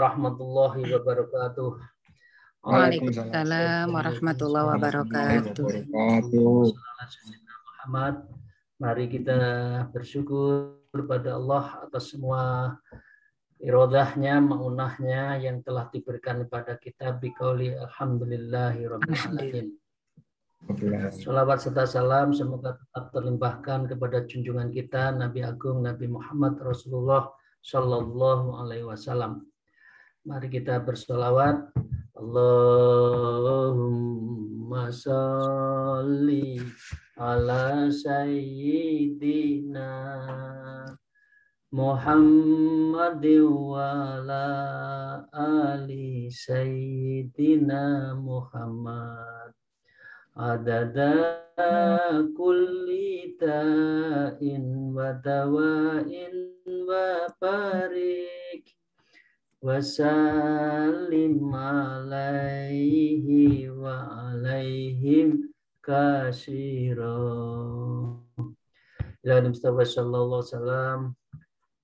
warahmatullahi wabarakatuh. Waalaikumsalam warahmatullahi wabarakatuh. Muhammad, mari kita bersyukur kepada Allah atas semua irodahnya, maunahnya yang telah diberikan kepada kita biqauli alhamdulillahirabbil alamin. Salawat serta salam semoga tetap terlimpahkan kepada junjungan kita Nabi Agung Nabi Muhammad Rasulullah Sallallahu Alaihi Wasallam. Mari kita bersolawat. Allahumma sholli ala sayyidina Muhammadin wa ala ali sayyidina Muhammad adada kulli ta'in wa dawa'in wa barik wasallim alaihi wa alaihim katsira. Ila Mustafa sallallahu alaihi wasallam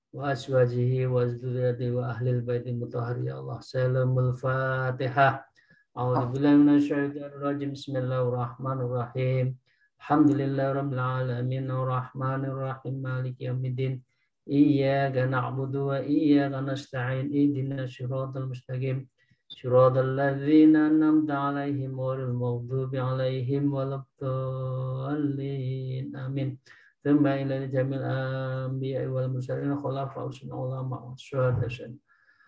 wa azwajihi wa dzurriyyatihi wa ahlil baiti mutahhar ya Allah. Salamul Fatihah. A'udzubillahi minasyaitonir rajim. Bismillahirrahmanirrahim. Alhamdulillahirabbil alamin arrahmanir rahim maliki yaumiddin. Iyyaka na'budu wa iyyaka nasta'in. Ihdinas siratal mustaqim. Siratal ladzina an'amta 'alaihim ghairil maghdubi 'alaihim waladdallin. Amin. Thumma ila jamil anbiya'i wal mursalin khulafa usna ulama wasyuhada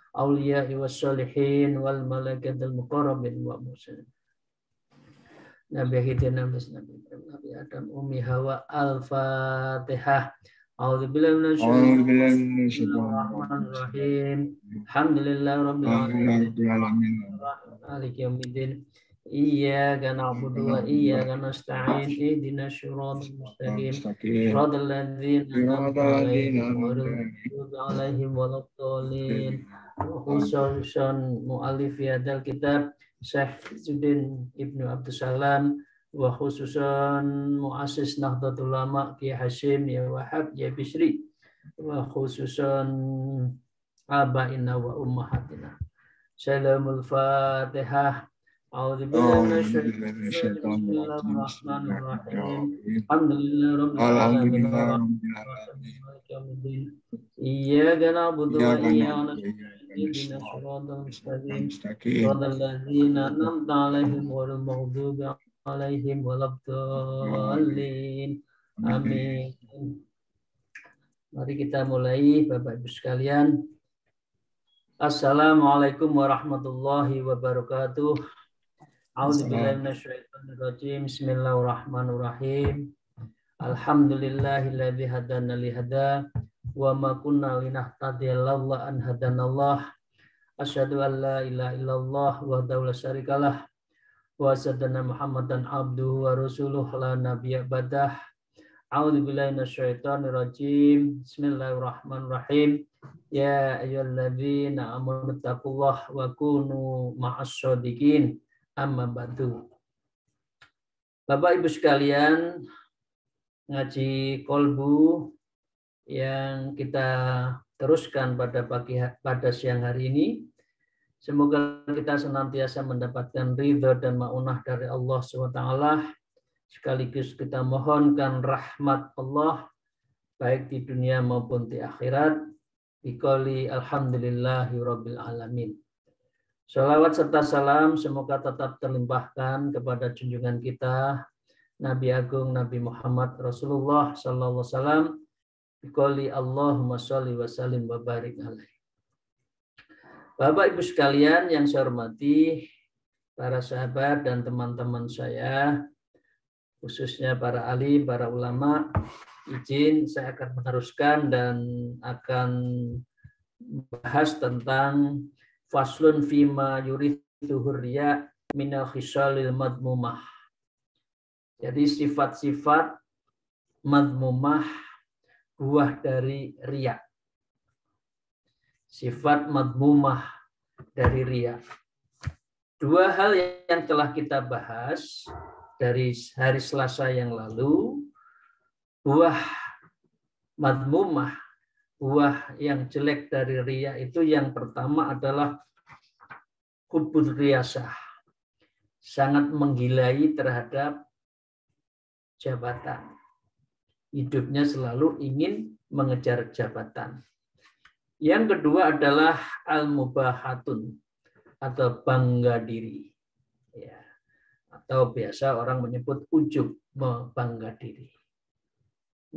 awliya'i wassalihin wal malaikatil muqarrabin wa mursalin. Nabi Hidayah Nabi Adam Ummi Hawa Al-Fatihah. A'udzubillahi minasyaitonir Alhamdulillahirabbil alamin. Maliki yaumiddin. Iyyaka na'budu wa iyyaka nasta'in. Ihdinas siratal mustaqim. Siratal ladzina an'amta 'alaihim waladdallin. Khususan mu'allif hadal kitab Syekh Izzuddin Ibnu Abdussalam wa khususan muassis Nahdlatul Ulama Ki Hasyim ya Wahab ya Bisri wa khususan abaina wa ummahatina. Salamul Fatihah. A'udzubillahi minasyaitonir rajim. Alhamdulillahirabbil alamin. Iyyaka na'budu wa iyyaka nasta'in. Ihdinas siratal mustaqim. Siratal ladzina an'amta 'alaihim ghairil maghdubi 'alaihim waladdallin. Amin. Mari kita mulai Bapak Ibu sekalian. Assalamualaikum warahmatullahi wabarakatuh. A'udzubillahi minasyaitonir rajim. Bismillahirrahmanirrahim. Alhamdulillahilladzi hadana li hada wa ma kunna linahtadiya laula an hadanallah. Asyhadu an la ilaha illallah wahdahu la syarikalah wa asyhadu anna Muhammadan abduhu wa rasuluh la nabiyya ba'dah. A'udzubillahi minasyaitonir rajim. Bismillahirrahmanirrahim. Ya ayyuhalladzina amanu taqullaha wa kunu ma'as shodiqin. Amma ba'du. Bapak Ibu sekalian, ngaji kolbu yang kita teruskan pada siang hari ini. Semoga kita senantiasa mendapatkan ridha dan maunah dari Allah SWT. Sekaligus kita mohonkan rahmat Allah baik di dunia maupun di akhirat. Biqauli alhamdulillahirabbil alamin. Shalawat serta salam semoga tetap terlimpahkan kepada junjungan kita Nabi Agung Nabi Muhammad Rasulullah sallallahu alaihi wasallam. Biqauli Allahumma sholli wa sallim wa barik alaihi. Bapak Ibu sekalian yang saya hormati, para sahabat dan teman-teman saya, khususnya para alim, para ulama, izin saya akan meneruskan dan akan bahas tentang faslun fima yurithu hurriya minal khisalil madmumah. Jadi sifat-sifat madmumah buah dari riya. Sifat madmumah dari riya. Dua hal yang telah kita bahas dari hari Selasa yang lalu, buah madmumah buah yang jelek dari riya itu yang pertama adalah hubbul riyasah, sangat menggilai terhadap jabatan. Hidupnya selalu ingin mengejar jabatan. Yang kedua adalah al-mubahatun atau bangga diri. Ya. Atau biasa orang menyebut ujub, bangga diri.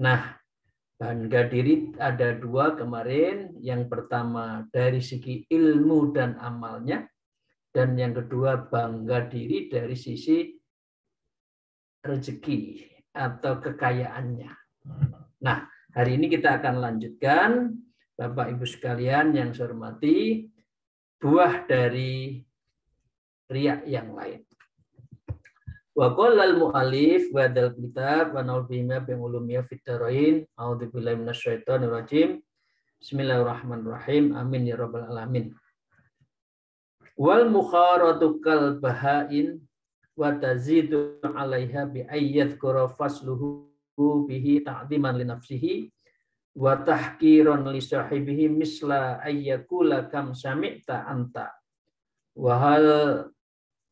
Nah, bangga diri ada dua kemarin. Yang pertama dari segi ilmu dan amalnya. Dan yang kedua bangga diri dari sisi rezeki atau kekayaannya. Nah, hari ini kita akan lanjutkan, Bapak Ibu sekalian yang saya hormati, buah dari riya yang lain. Wa qala al-mu'allif wa dal kitab wa naul bima bi ulumiyya fid darain. A'udzubillahi minasyaitonir rajim. Bismillahirrahmanirrahim. Amin ya rabbal alamin. Wal mukharatu kal bahain wa tazidu 'alaiha bi ayyadhkura fasluhu bihi ta'dhiman li nafsihi wa tahqiran li sahibihi misla ayyakula kam sami'ta anta wa hal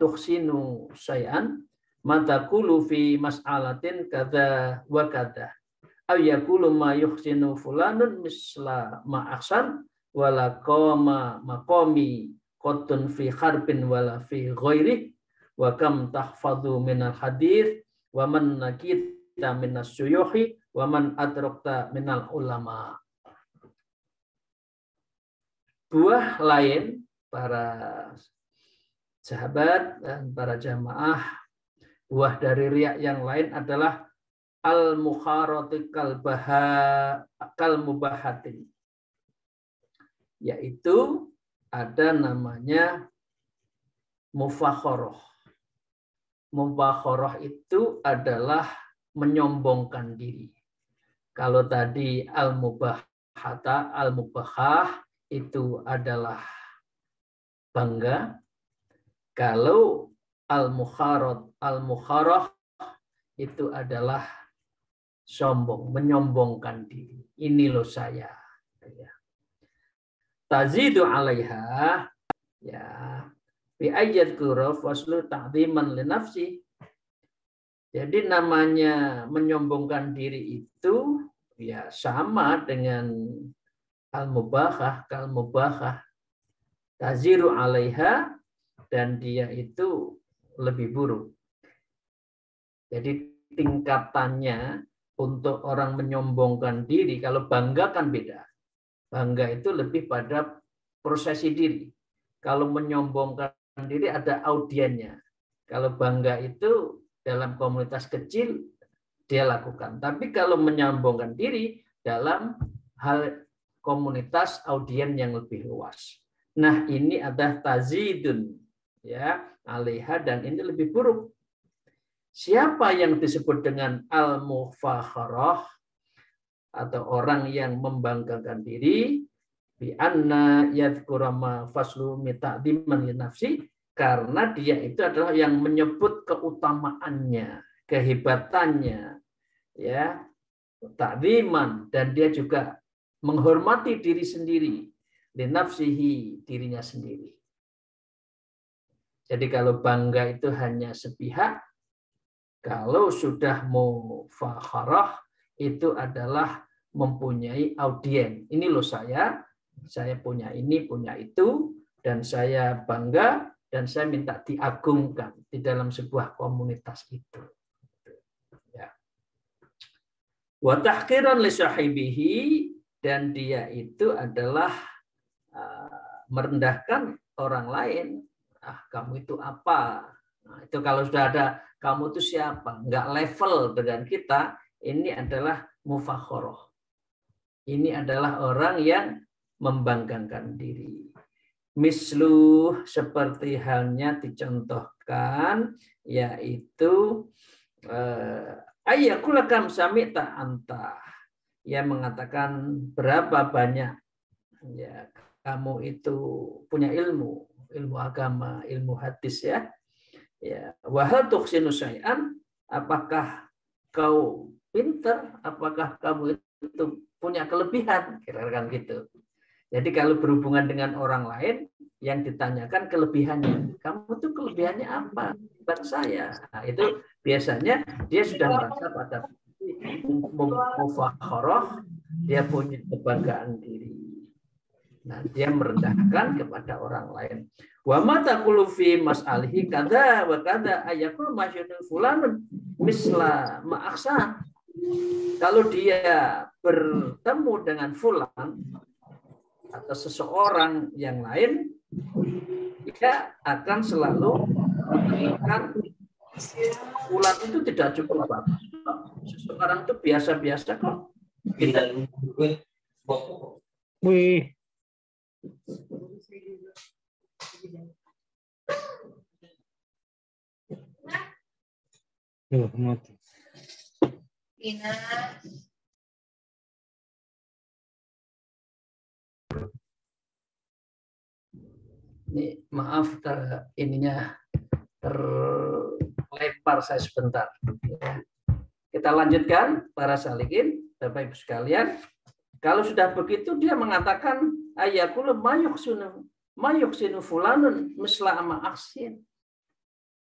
tuhsinu syai'an matakulu fi mas'alatin kadza wa kadza aw yaqulu ma yuhsinu fulanun misla ma ahsan wala qama maqami qatun fi harbin wala fi ghairi wa kam tahfadhu minal hadith wa man nakita minas syuyuhi wa man adrakta minal ulama. Buah lain para sahabat dan para jamaah, buah dari riya yang lain adalah al-mukharati kal mubahatin, yaitu ada namanya mufakharah. Mufakharah itu adalah menyombongkan diri. Kalau tadi al-mubahata, al-mubahah itu adalah bangga. Kalau al-mukharah itu adalah sombong, menyombongkan diri. Ini loh saya. Tazidu 'alaiha, ya, bi ayyadhkura faslu ta'dhiman li nafsi. Jadi namanya menyombongkan diri itu ya sama dengan al-mubahah, kal-mubahah. Taziru 'alaiha, dan dia itu lebih buruk. Jadi tingkatannya untuk orang menyombongkan diri, kalau bangga kan beda. Bangga itu lebih pada prosesi diri. Kalau menyombongkan diri ada audiennya. Kalau bangga itu dalam komunitas kecil dia lakukan. Tapi kalau menyombongkan diri dalam hal komunitas audien yang lebih luas. Nah, ini adalah tazidun, ya, alaiha, dan ini lebih buruk. Siapa yang disebut dengan al-mufakharah atau orang yang membanggakan diri, bi anna yadhkura ma faslu mita'diman li nafsi, karena dia itu adalah yang menyebut keutamaannya, kehebatannya, ya, ta'diman, dan dia juga menghormati diri sendiri, li nafsihi, dirinya sendiri. Jadi kalau bangga itu hanya sepihak, kalau sudah mufakharah itu adalah mempunyai audien. Ini loh saya punya ini, punya itu, dan saya bangga, dan saya minta diagungkan di dalam sebuah komunitas itu. Ya. Wa tahqiran li sahibihi, dan dia itu adalah merendahkan orang lain. Ah, kamu itu apa? Nah, itu kalau sudah ada kamu itu siapa? Enggak level dengan kita, ini adalah mufakharah. Ini adalah orang yang membanggakan diri. Mislu, seperti halnya dicontohkan, yaitu ayyakula kam sami'ta anta, yang mengatakan berapa banyak ya kamu itu punya ilmu agama, ilmu hadis, ya. Ya, wa hal tuhsinu syai'an, apakah kau pintar, apakah kamu itu punya kelebihan, kira-kira gitu. Jadi kalau berhubungan dengan orang lain, yang ditanyakan kelebihannya. Kamu tuh kelebihannya apa? Bukan saya. Nah, itu biasanya dia sudah merasa pada mufakharah, dia punya kebanggaan diri. Nah, dia merendahkan kepada orang lain. Wa ma taqulu fi mas'alihi kadza wa kadza ayakul masyhudun fulanun misla ma'aksan. Kalau dia bertemu dengan fulan atau seseorang yang lain, dia akan selalu mengatakan fulan itu tidak cukup bagus. Seseorang itu biasa-biasa kok. Wih. Mati. Ini maaf ininya terlempar saya sebentar. Kita lanjutkan para salikin, Bapak Ibu sekalian. Kalau sudah begitu dia mengatakan ayakul mayuksinu fulanun misla ama aksin.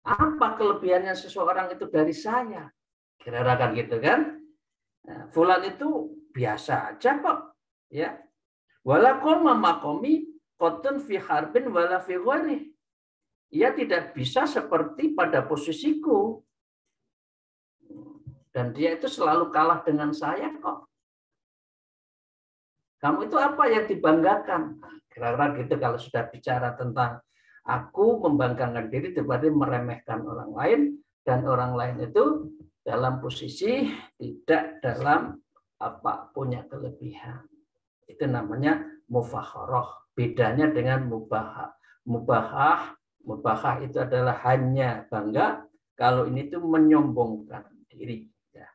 Apa kelebihannya seseorang itu dari saya? Kira-kira kan gitu kan? Nah, fulan itu biasa aja kok, ya. Walakum mamakomi qatun fi harbin wala fi ghairi. Ia tidak bisa seperti pada posisiku. Dan dia itu selalu kalah dengan saya kok. Kamu itu apa yang dibanggakan? Kira-kira gitu kalau sudah bicara tentang aku membanggakan diri daripada meremehkan orang lain, dan orang lain itu dalam posisi tidak dalam punya kelebihan. Itu namanya mufakharah. Bedanya dengan mubahah. Mubahah itu adalah hanya bangga. Kalau ini tuh menyombongkan diri. Ya.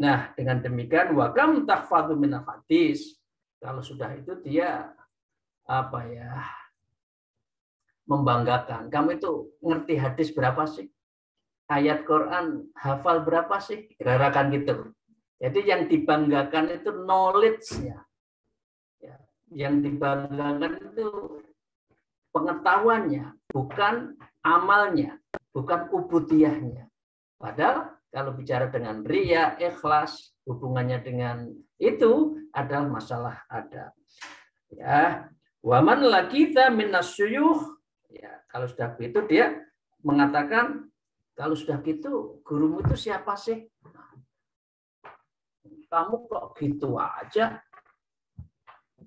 Nah, dengan demikian wakam tahfadhu minal hadis. Kalau sudah itu dia membanggakan. Kamu itu ngerti hadis berapa sih? Ayat Quran hafal berapa sih? Kira-kira kan gitu. Jadi yang dibanggakan itu knowledge-nya. Ya. Yang dibanggakan itu pengetahuannya, bukan amalnya, bukan ubudiyahnya. Padahal kalau bicara dengan riya, ikhlas, hubungannya dengan itu adalah masalah adab. Ya, waman lakita minas syuyukh. Ya, kalau sudah begitu dia mengatakan kalau sudah gitu gurumu itu siapa sih? Kamu kok gitu aja?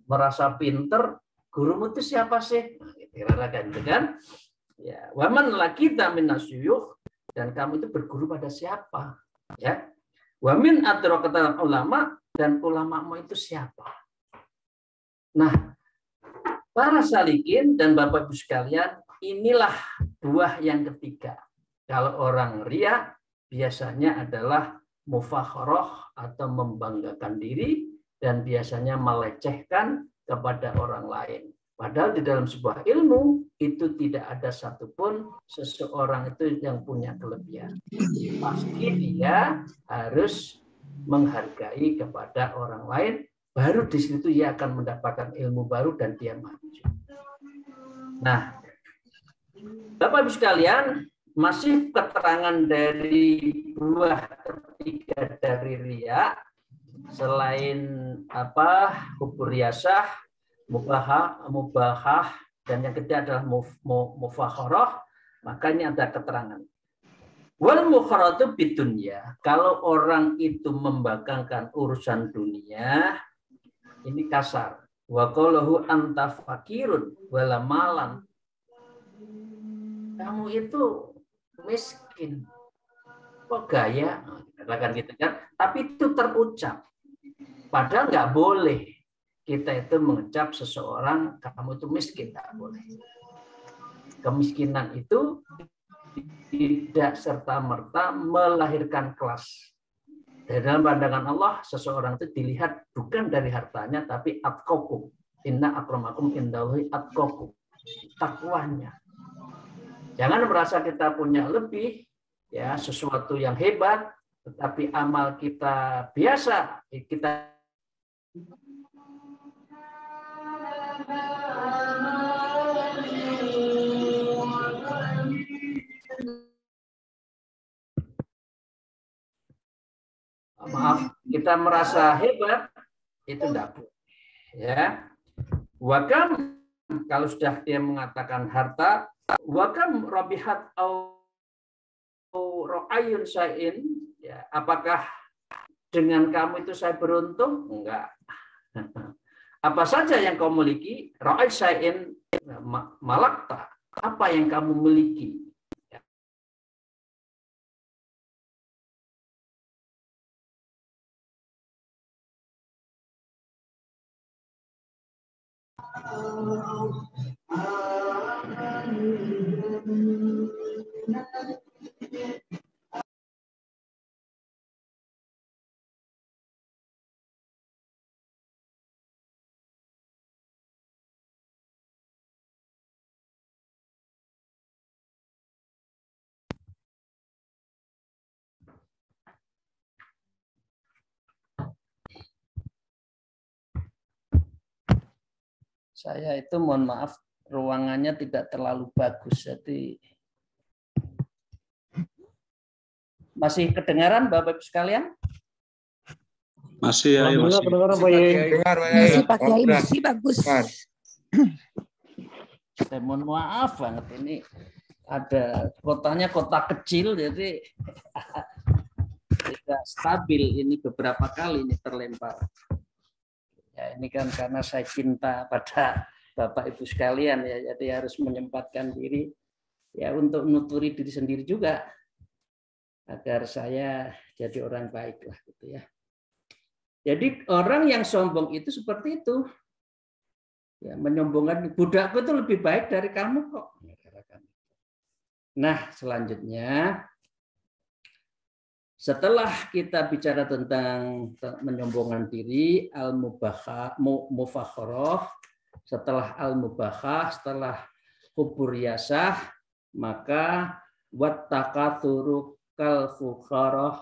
Merasa pinter, gurumu itu siapa sih? Kira-kira kan? Ya, waman lakita minas syuyukh, dan kamu itu berguru pada siapa? Ya. Wamin adrakatal ulama, dan ulamamu itu siapa? Nah, para salikin dan Bapak Ibu sekalian, inilah buah yang ketiga. Kalau orang riya biasanya adalah mufakharah atau membanggakan diri, dan biasanya melecehkan kepada orang lain. Padahal di dalam sebuah ilmu itu tidak ada satupun seseorang itu yang punya kelebihan. Pasti dia harus menghargai kepada orang lain, baru di situ dia akan mendapatkan ilmu baru dan dia maju. Nah, Bapak Ibu sekalian, masih keterangan dari buah ketiga dari riya, selain hubur riyasah, mubahah, dan yang ketiga adalah mufakharah, maka ini ada keterangan. Wal mukharatu bidunya, kalau orang itu membanggakan urusan dunia, ini kasar. Wa qalahu anta fakirun wala malan. Kamu itu miskin. Kok gaya? Katakan gitu kan. Tapi itu terucap. Padahal nggak boleh kita itu mengecap seseorang kamu itu miskin, nggak boleh. Kemiskinan itu tidak serta-merta melahirkan kelas. Dari dalam pandangan Allah, seseorang itu dilihat bukan dari hartanya, tapi atqakum. Inna akramakum indallahi atqakum. Takwanya. Jangan merasa kita punya lebih, ya, sesuatu yang hebat, Tetapi amal kita biasa, kita maaf, kita merasa hebat, itu tidak boleh. Ya, wakam kalau sudah dia mengatakan harta, wakam robihat au ro'ayun syai'in, ya, apakah dengan kamu itu saya beruntung? Enggak. Apa saja yang kau miliki, ro'ay syai'in malakta, apa yang kamu miliki? Saya itu mohon maaf, ruangannya tidak terlalu bagus, jadi masih kedengaran Bapak Ibu sekalian? Masih ya, masih. Masih Pak Kiai, masih bagus. Saya mohon maaf banget, ini ada kotanya kota kecil, jadi tidak stabil, ini beberapa kali ini terlempar. Ya, ini kan karena saya cinta pada Bapak Ibu sekalian ya, jadi harus menyempatkan diri ya untuk nuturi diri sendiri juga agar saya jadi orang baik lah gitu ya. Jadi orang yang sombong itu seperti itu. Ya, menyombongkan budakku itu lebih baik dari kamu kok. Nah, selanjutnya setelah kita bicara tentang menyombongkan diri, al-mufakharah, setelah al-mubahah, setelah kuburiyasah, maka wattaqatsuru kal fukharah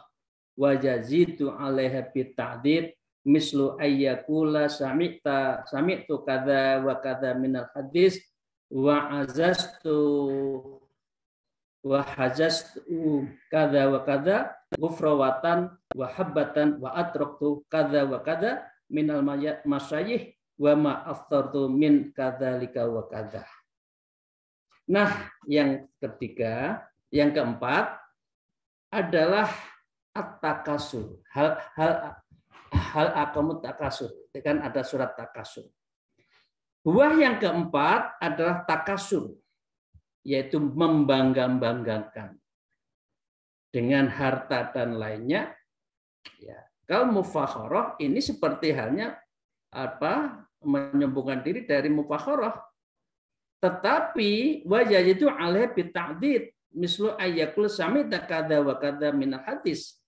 wa jazitu 'alaiha bita'did mislu ayyakula sami'tu kadza wa kadza minal hadis wa azastu wa hajastu kadza wa kadza ghufrawatan wa habbatan wa atraktu kadza wa kadza minal masyayikh wa ma aftartu min kadzalika wa kadza. Nah, yang ketiga, yang keempat adalah at-takasur. Hal akamut takasur. Kan ada surat takasur. Buah yang keempat adalah takasur, yaitu membangga-banggakan dengan harta dan lainnya. Ya, kalau mufakharah ini seperti halnya menyombongkan diri dari mufakharah, tetapi wajah itu alih bita'did mislu ayyakul samita kadza wa kadza minal hadis.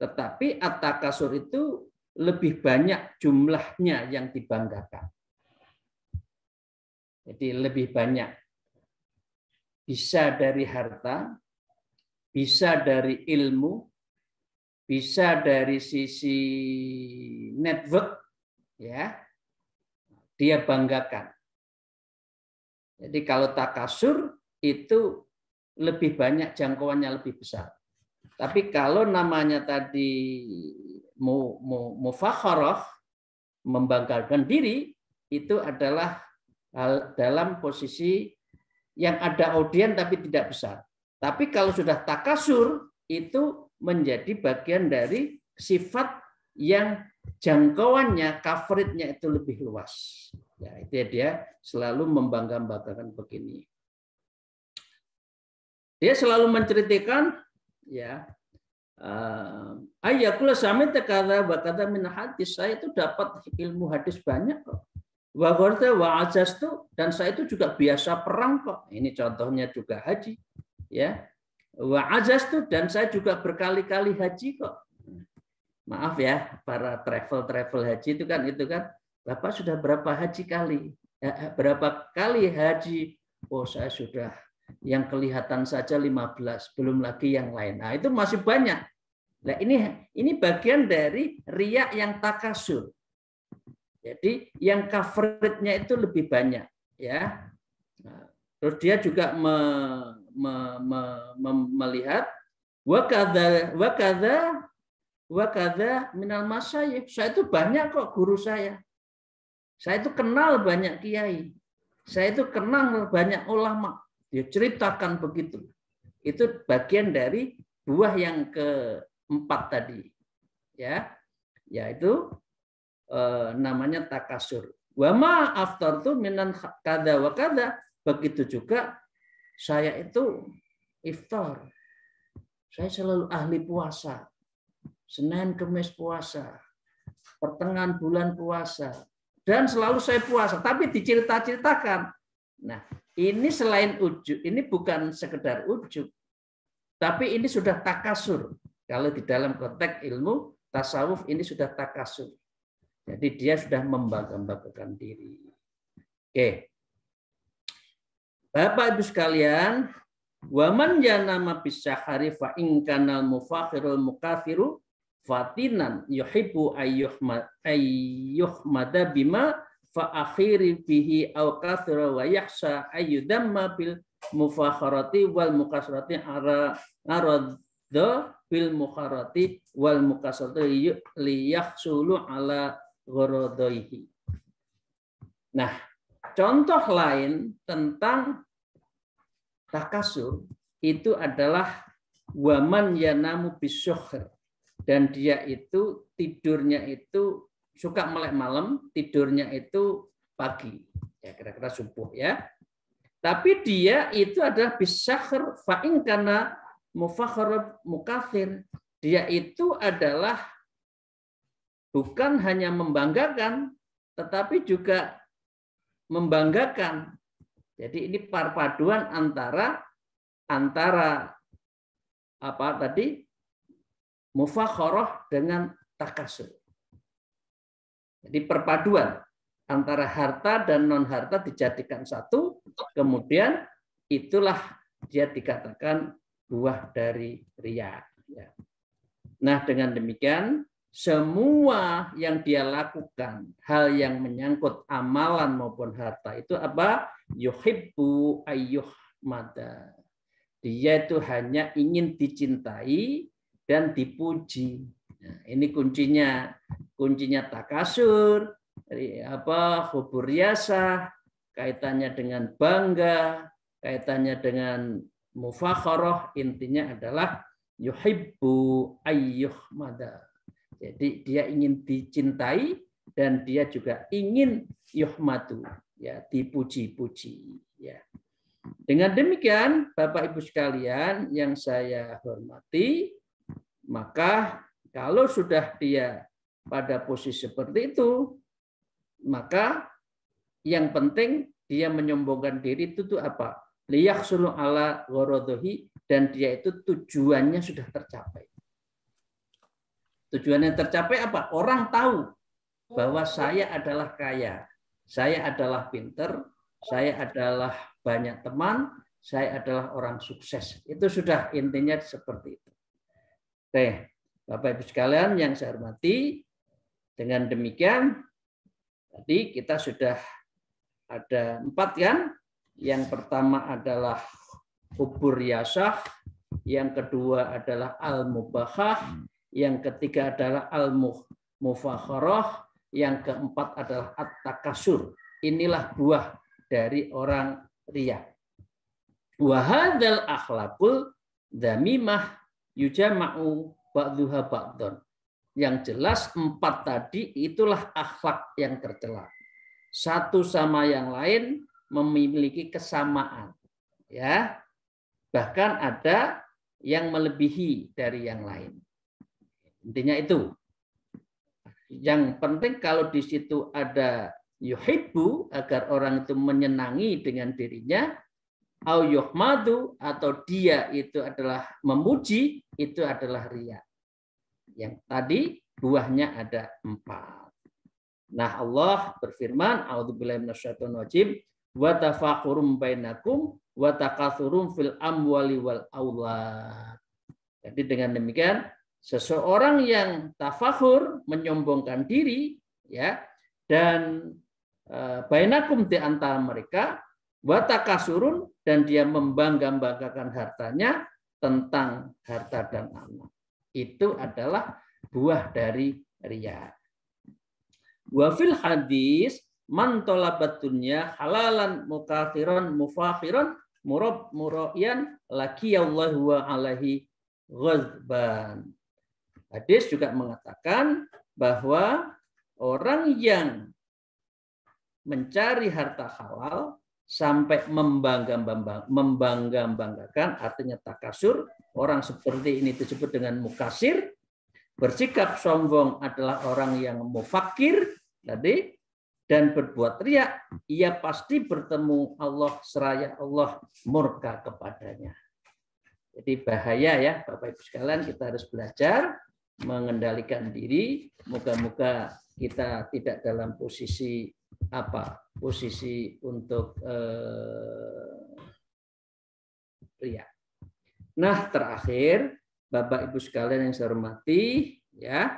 Tetapi at-takasur itu lebih banyak jumlahnya yang dibanggakan. Jadi lebih banyak. Bisa dari harta, bisa dari ilmu, bisa dari sisi network, ya, dia banggakan. Jadi kalau takasur itu lebih banyak, jangkauannya lebih besar. Tapi kalau namanya tadi mufakharah, membanggakan diri, itu adalah hal dalam posisi yang ada audien tapi tidak besar. Tapi kalau sudah takasur, itu menjadi bagian dari sifat yang jangkauannya, coverage-nya itu lebih luas. Ya, itu dia selalu membangga-banggakan begini. Dia selalu menceritakan, ya, ayakul samita kadza wa kadza min hadis, saya itu dapat ilmu hadis banyak kok. Wa gharta wa ajastu, dan saya itu juga biasa perang kok. Ini contohnya juga haji, ya. Wa ajastu, dan saya juga berkali-kali haji kok. Maaf ya, para travel haji itu kan Bapak sudah berapa haji kali? Berapa kali haji? Oh, saya sudah yang kelihatan saja 15, belum lagi yang lain. Nah, itu masih banyak. Nah, ini bagian dari riya yang takasur. Jadi yang coverage-nya itu lebih banyak, ya. Nah, terus dia juga melihat wakadha minal masyayikh. Saya itu banyak kok guru saya. Saya itu kenal banyak kiai. Saya itu kenal banyak ulama. Dia ceritakan begitu. Itu bagian dari buah yang keempat tadi, ya, yaitu namanya takasur. Wa ma aftartu minan kada wa kada. Begitu juga saya itu iftar. Saya selalu ahli puasa. Senin Kamis puasa. Pertengahan bulan puasa. Dan selalu saya puasa, tapi dicerita-ceritakan. Nah, ini selain ujub, ini bukan sekedar ujub, tapi ini sudah takasur. Kalau di dalam konteks ilmu tasawuf ini sudah takasur. Jadi dia sudah membanggakan diri. Oke. Bapak Ibu sekalian, waman yanama bisyahari fa in kanal mufakhirul mukafiru fatinan yuhibbu ayyuhmada bima fa akhiri bihi aw kathira wa yahsa ayyudamma bil mufakharati wal mukasrati aradha bil mukharati wal mukasrati li yahsulu ala gharadaihi. Nah, contoh lain tentang takasur itu adalah waman yanamu bisyuhr. Dan dia itu tidurnya itu suka melek malam, tidurnya itu pagi, ya kira-kira subuh ya. Tapi dia itu adalah bisyahr fa'in kana mufakharab mukafir. Dia itu adalah bukan hanya membanggakan, tetapi juga membanggakan. Jadi ini perpaduan antara apa tadi? Mufakharah dengan takasur. Jadi perpaduan antara harta dan non harta dijadikan satu, kemudian itulah dia dikatakan buah dari riya. Nah, dengan demikian semua yang dia lakukan, hal yang menyangkut amalan maupun harta itu apa? Yuhibbu ayyuhmada. Dia itu hanya ingin dicintai dan dipuji. Nah, ini kuncinya takasur, hubur riyasah, kaitannya dengan bangga, kaitannya dengan mufakharah, intinya adalah yuhibbu ayyuhmada. Jadi dia ingin dicintai dan dia juga ingin yuhmadu, ya, dipuji-puji, ya. Dengan demikian, Bapak Ibu sekalian yang saya hormati, maka kalau sudah dia pada posisi seperti itu, maka yang penting dia menyombongkan diri itu apa? Liyahsulu ala gharadhihi, dan dia itu tujuannya sudah tercapai. Tujuannya tercapai apa? Orang tahu bahwa saya adalah kaya, saya adalah pinter, saya adalah banyak teman, saya adalah orang sukses. Itu sudah intinya seperti itu. Oke, Bapak Ibu sekalian yang saya hormati, dengan demikian tadi kita sudah ada 4 kan? Yang pertama adalah hubur riyasah, yang kedua adalah al-mubahah, yang ketiga adalah al-mufakharah, yang keempat adalah at-takasur. Inilah buah dari orang riya. Wa hadzal akhlaqul dzamimah yujama'u ba'dhuha ba'dhan. Yang jelas 4 tadi itulah akhlak yang tercela. Satu sama yang lain memiliki kesamaan, ya. Bahkan ada yang melebihi dari yang lain. Intinya itu. Yang penting kalau di situ ada yuhibbu, agar orang itu menyenangi dengan dirinya, au yuhmadu, atau dia itu adalah memuji, itu adalah riya. Yang tadi buahnya ada 4. Nah, Allah berfirman, a'udzubillahi minasyaitonir rajim, wa tafakhurum bainakum wa takatsurum fil amwali wal aulad. Jadi dengan demikian Seseorang yang tafakhur, menyombongkan diri, ya, dan bainakum di antara mereka, wa takasurun, dan dia membangga-banggakan hartanya tentang harta dan anak. Itu adalah buah dari riya. Wa fil hadis man talabat dunya halalan mukathiran mufakhiran murayan laqiyallahu wa alaihi ghadban. Hadis juga mengatakan bahwa orang yang mencari harta halal sampai membangga-banggakan, artinya takasur, orang seperti ini disebut dengan mukasir. Bersikap sombong adalah orang yang mufakir tadi, dan berbuat riya, ia pasti bertemu Allah seraya Allah murka kepadanya. Jadi bahaya ya Bapak Ibu sekalian, kita harus belajar mengendalikan diri. Moga-moga kita tidak dalam posisi untuk riya. Nah, terakhir Bapak Ibu sekalian yang saya hormati, ya,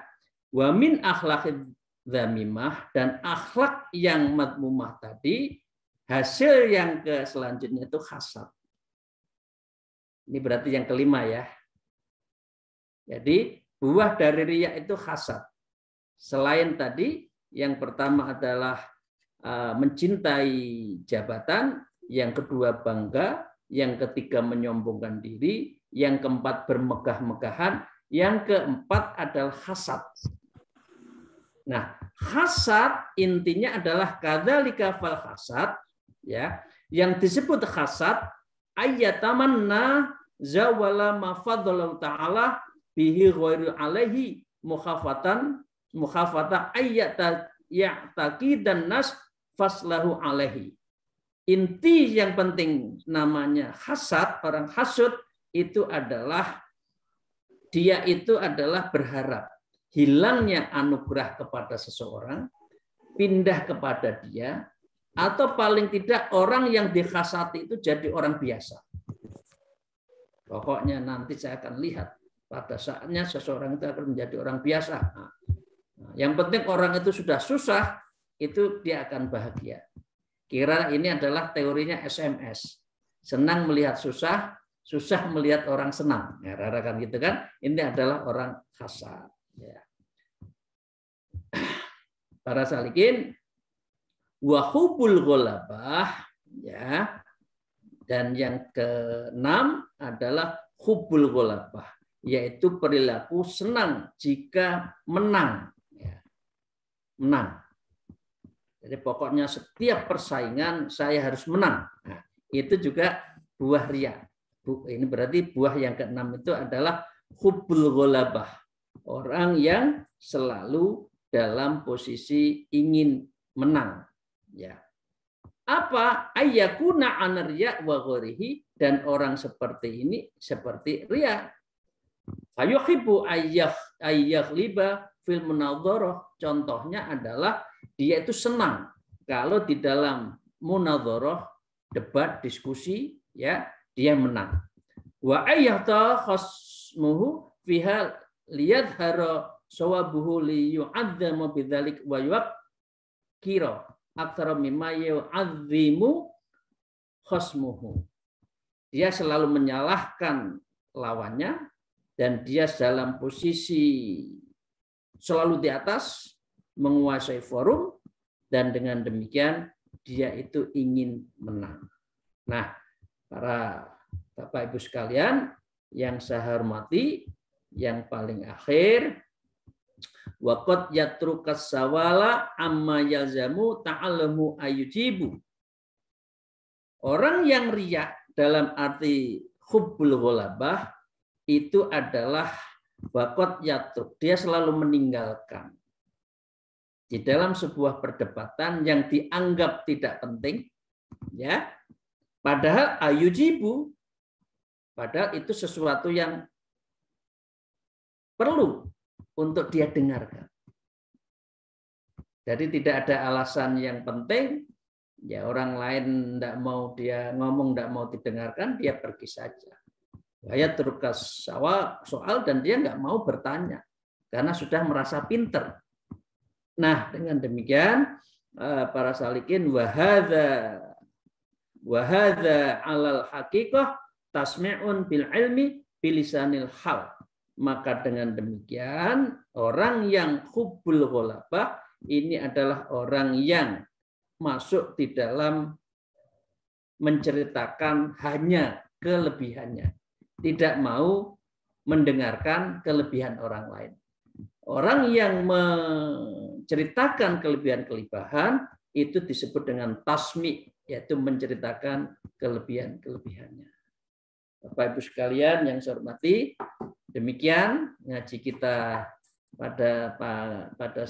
wa min akhlaqid dzamimah, dan akhlak yang madmumah tadi, hasil yang selanjutnya itu hasad. Ini berarti yang kelima ya. Jadi buah dari riya itu hasad. Selain tadi, yang pertama adalah mencintai jabatan, yang kedua bangga, yang ketiga menyombongkan diri, yang keempat bermegah-megahan, yang keempat adalah hasad. Nah, hasad intinya adalah kadzalika fal hasad, ya. Yang disebut hasad ayatamanna zawala ma faddalahu ta'ala bihi ghairu alaihi mukhafata ayyata ya'taqidan nas faslahu alaihi. Inti yang penting namanya hasad, orang hasud itu adalah dia itu adalah berharap hilangnya anugerah kepada seseorang, pindah kepada dia, atau paling tidak orang yang dihasati itu jadi orang biasa. Pokoknya nanti saya akan lihat pada saatnya seseorang itu akan menjadi orang biasa. Nah, yang penting orang itu sudah susah, itu dia akan bahagia. Kira ini adalah teorinya SMS. Senang melihat susah, susah melihat orang senang. Ya, kan gitu kan? Ini adalah orang hasad. Ya. Para salikin, wahubul ghalabah, ya. Dan yang keenam adalah hubul ghalabah, yaitu perilaku senang jika menang. Ya. Menang. Jadi pokoknya setiap persaingan saya harus menang. Nah, itu juga buah riya. Ini berarti buah yang keenam itu adalah hubul ghalabah. Orang yang selalu dalam posisi ingin menang. Ya. Apa? Ayyakuna anarya wa ghorihi, dan orang seperti ini seperti riya. Ayuhibbu ayyakliba fil munadharah. Contohnya adalah dia itu senang kalau di dalam munadharah, debat, diskusi, ya, dia menang. Wa ayyata khasmuhu fiha liyadhara sawabuhu li yu'adzama bidzalik wa yuqira aktsara mimma yu'azzimu khasmuhu. Dia selalu menyalahkan lawannya, dan dia dalam posisi selalu di atas, menguasai forum, dan dengan demikian dia itu ingin menang. Nah, para Bapak Ibu sekalian yang saya hormati, yang paling akhir, waqad yatrukas sawala amma yalzamu ta'allamu ayujibu. Orang yang riya dalam arti hubbul ghalabah itu adalah waqad yatruk, dia selalu meninggalkan di dalam sebuah perdebatan yang dianggap tidak penting, ya. Padahal ayujibu, padahal itu sesuatu yang perlu untuk dia dengarkan. Jadi tidak ada alasan yang penting, ya orang lain tidak mau dia ngomong, tidak mau didengarkan, dia pergi saja. Wayatrukas soal, dan dia nggak mau bertanya karena sudah merasa pinter. Nah, dengan demikian para salikin wahadza alal haqiqah tasmi'un bil ilmi bilisanil hal. Maka dengan demikian orang yang hubbul ghalabah ini adalah orang yang masuk di dalam menceritakan hanya kelebihannya, tidak mau mendengarkan kelebihan orang lain. Orang yang menceritakan kelebihan-kelebihan itu disebut dengan tasmi, yaitu menceritakan kelebihan-kelebihannya. Bapak Ibu sekalian yang saya hormati, demikian ngaji kita pada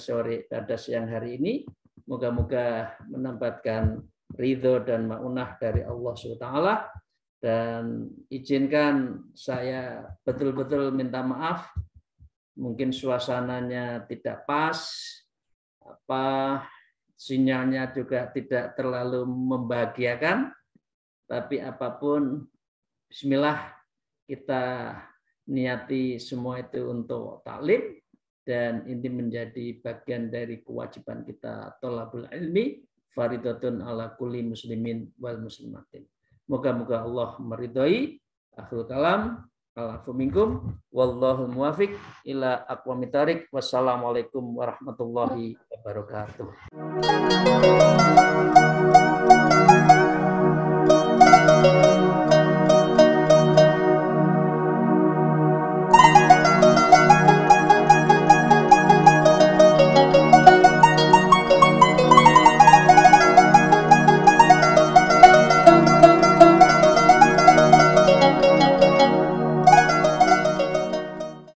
siang hari ini. Moga-moga mendapatkan ridho dan maunah dari Allah SWT. Dan izinkan saya betul-betul minta maaf, mungkin suasananya tidak pas, sinyalnya juga tidak terlalu membahagiakan, tapi apapun, bismillah, kita niati semua itu untuk taklim, dan ini menjadi bagian dari kewajiban kita thalabul ilmi, faridatun ala kulli muslimin wal muslimatin. Moga-moga Allah meridhai. Akhirul kalam, alafu minkum, wallahul muwafiq ila aqwamit thariq. Wassalamualaikum warahmatullahi wabarakatuh.